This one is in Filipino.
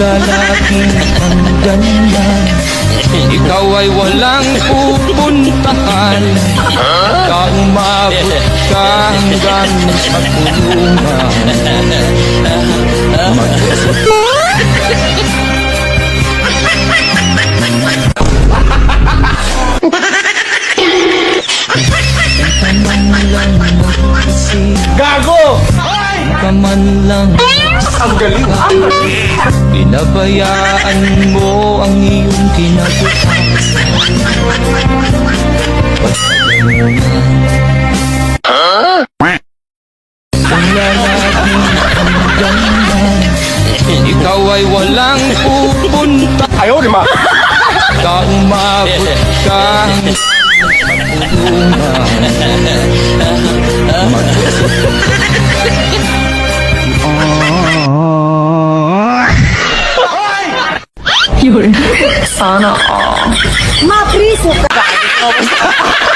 lalaki ang ganyan. Ikaw ay walang pupuntahan, umabot ka hanggang sa kulungan. Gago! Ka man lang Ang galing! Ang galing! pinabayaan mo ang iyong kinabukasan. Ang lalaki ang ganyan. Ikaw ay walang pupunta, Ayaw, di ba? umabot ka hanggang sa kulungan. Sana all. Ma, please, huwag ka.